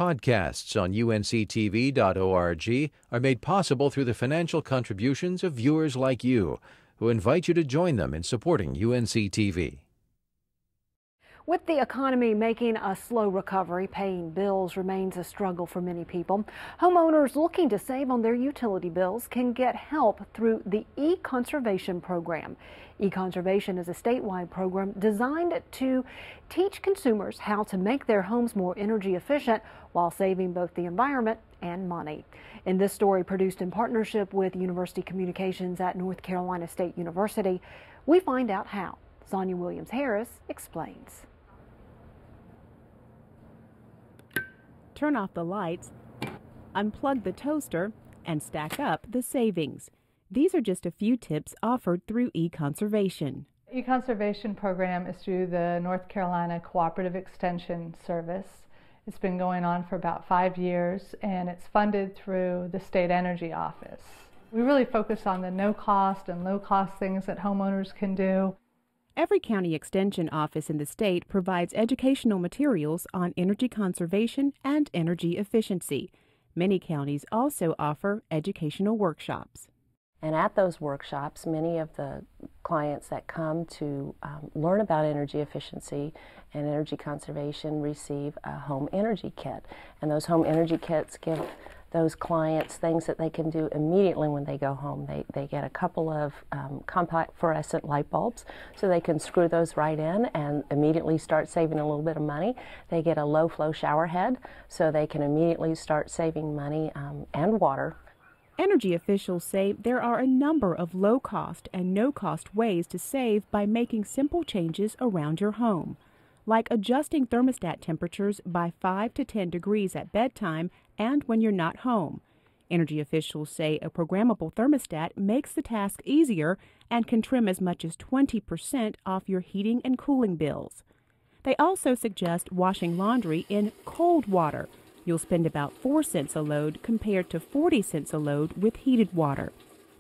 Podcasts on UNC-TV.org are made possible through the financial contributions of viewers like you, who invite you to join them in supporting UNC-TV. With the economy making a slow recovery, paying bills remains a struggle for many people. Homeowners looking to save on their utility bills can get help through the EConservation program. EConservation is a statewide program designed to teach consumers how to make their homes more energy efficient while saving both the environment and money. In this story, produced in partnership with University Communications at North Carolina State University, we find out how. Sonia Williams-Harris explains. Turn off the lights, unplug the toaster, and stack up the savings. These are just a few tips offered through EConservation. EConservation program is through the North Carolina Cooperative Extension Service. It's been going on for about 5 years, and it's funded through the State Energy Office. We really focus on the no-cost and low-cost things that homeowners can do. Every county extension office in the state provides educational materials on energy conservation and energy efficiency. Many counties also offer educational workshops. And at those workshops, many of the clients that come to learn about energy efficiency and energy conservation receive a home energy kit. And those home energy kits give those clients things that they can do immediately when they go home. They get a couple of compact fluorescent light bulbs, so they can screw those right in and immediately start saving a little bit of money. They get a low flow shower head, so they can immediately start saving money and water. Energy officials say there are a number of low-cost and no-cost ways to save by making simple changes around your home, like adjusting thermostat temperatures by 5 to 10 degrees at bedtime and when you're not home. Energy officials say a programmable thermostat makes the task easier and can trim as much as 20% off your heating and cooling bills. They also suggest washing laundry in cold water. You'll spend about 4 cents a load compared to 40 cents a load with heated water.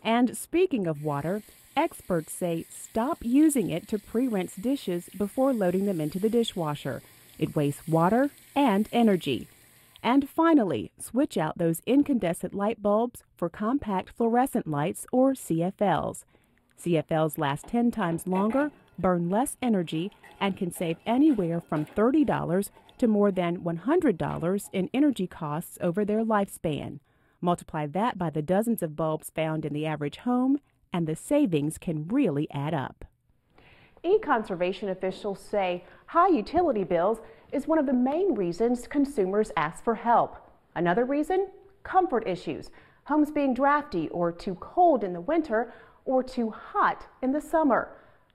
And speaking of water, experts say stop using it to pre-rinse dishes before loading them into the dishwasher. It wastes water and energy. And finally, switch out those incandescent light bulbs for compact fluorescent lights, or CFLs. CFLs last 10 times longer, burn less energy, and can save anywhere from $30 to more than $100 in energy costs over their lifespan. Multiply that by the dozens of bulbs found in the average home, and the savings can really add up. EConservation officials say high utility bills is one of the main reasons consumers ask for help. Another reason? Comfort issues. Homes being drafty or too cold in the winter or too hot in the summer.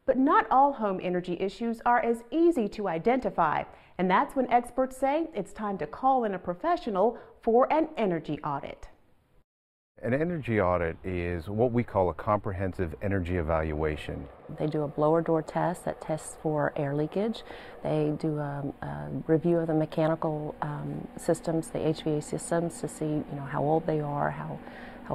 But not all home energy issues are as easy to identify, and that's when experts say it's time to call in a professional for an energy audit. An energy audit is what we call a comprehensive energy evaluation. They do a blower door test that tests for air leakage. They do a review of the mechanical systems, the HVAC systems, to see how old they are, how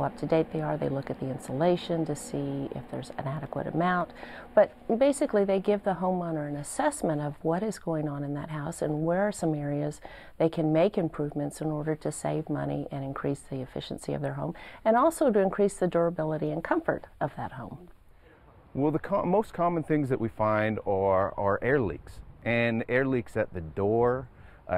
up to date they are. They look at the insulation to see if there's an adequate amount. But basically they give the homeowner an assessment of what is going on in that house and where are some areas they can make improvements in order to save money and increase the efficiency of their home, and also to increase the durability and comfort of that home. Well, the most common things that we find are air leaks, and air leaks at the door,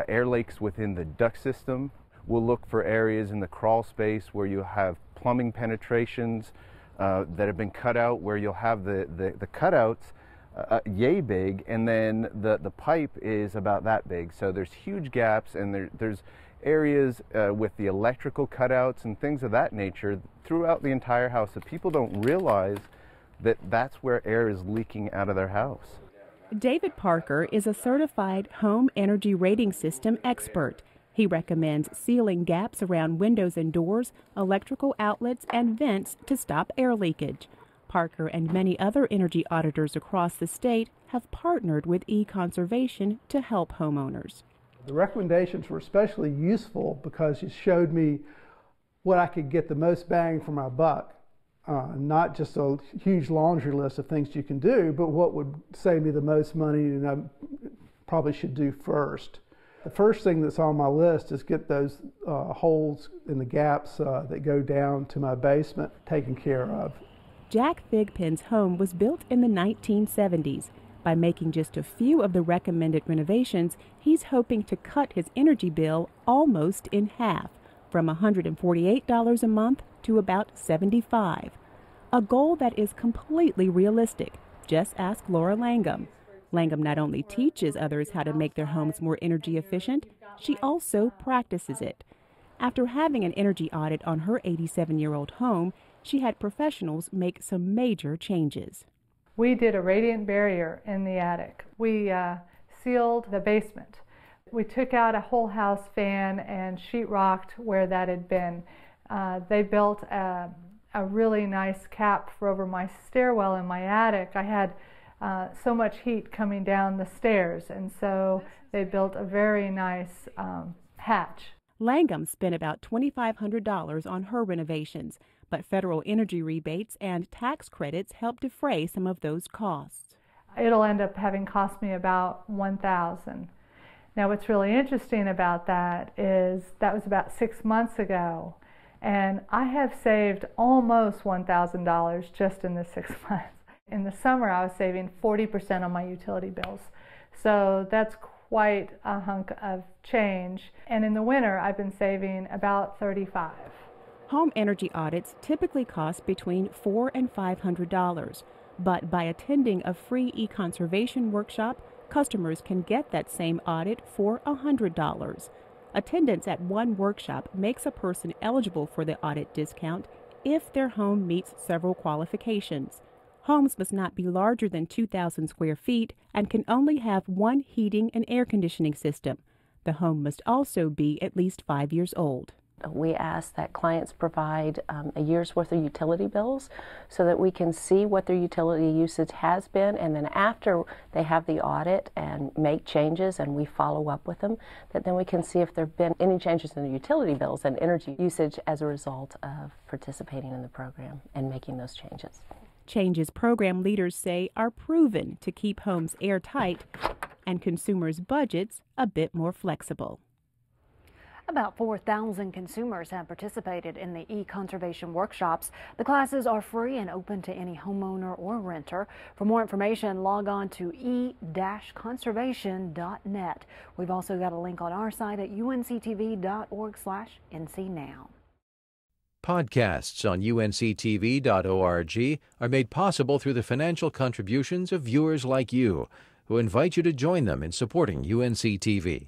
air leaks within the duct system. We'll look for areas in the crawl space where you have plumbing penetrations that have been cut out, where you'll have the cutouts yay big, and then the pipe is about that big. So there's huge gaps, and there's areas with the electrical cutouts and things of that nature throughout the entire house that people don't realize that that's where air is leaking out of their house. David Parker is a certified home energy rating system expert. He recommends sealing gaps around windows and doors, electrical outlets, and vents to stop air leakage. Parker and many other energy auditors across the state have partnered with EConservation to help homeowners. The recommendations were especially useful because it showed me what I could get the most bang for my buck. Not just a huge laundry list of things you can do, but what would save me the most money and I probably should do first. The first thing that's on my list is get those holes in the gaps that go down to my basement taken care of. Jack Thigpen's home was built in the 1970s. By making just a few of the recommended renovations, he's hoping to cut his energy bill almost in half, from $148 a month to about $75. A goal that is completely realistic. Just ask Laura Langham. Langham not only teaches others how to make their homes more energy efficient, she also practices it. After having an energy audit on her 87-year-old home, she had professionals make some major changes. We did a radiant barrier in the attic. We sealed the basement. We took out a whole house fan and sheetrocked where that had been. They built a really nice cap for over my stairwell in my attic. I had so much heat coming down the stairs, and so they built a very nice hatch. Langham spent about $2,500 on her renovations, but federal energy rebates and tax credits help defray some of those costs. It'll end up having cost me about $1,000. Now what's really interesting about that is that was about 6 months ago, and I have saved almost $1,000 just in the 6 months. In the summer, I was saving 40% on my utility bills. So that's quite a hunk of change. And in the winter, I've been saving about $35. Home energy audits typically cost between $400 and $500. But by attending a free EConservation workshop, customers can get that same audit for $100. Attendance at one workshop makes a person eligible for the audit discount if their home meets several qualifications. Homes must not be larger than 2,000 square feet and can only have one heating and air conditioning system. The home must also be at least 5 years old. We ask that clients provide a year's worth of utility bills so that we can see what their utility usage has been, and then after they have the audit and make changes and we follow up with them, that then we can see if there have been any changes in the utility bills and energy usage as a result of participating in the program and making those changes. Changes program leaders say are proven to keep homes airtight and consumers' budgets a bit more flexible. About 4,000 consumers have participated in the EConservation workshops. The classes are free and open to any homeowner or renter. For more information, log on to e-conservation.net. We've also got a link on our site at unctv.org/ncnow. Podcasts on UNC-TV.org are made possible through the financial contributions of viewers like you, who invite you to join them in supporting UNC-TV.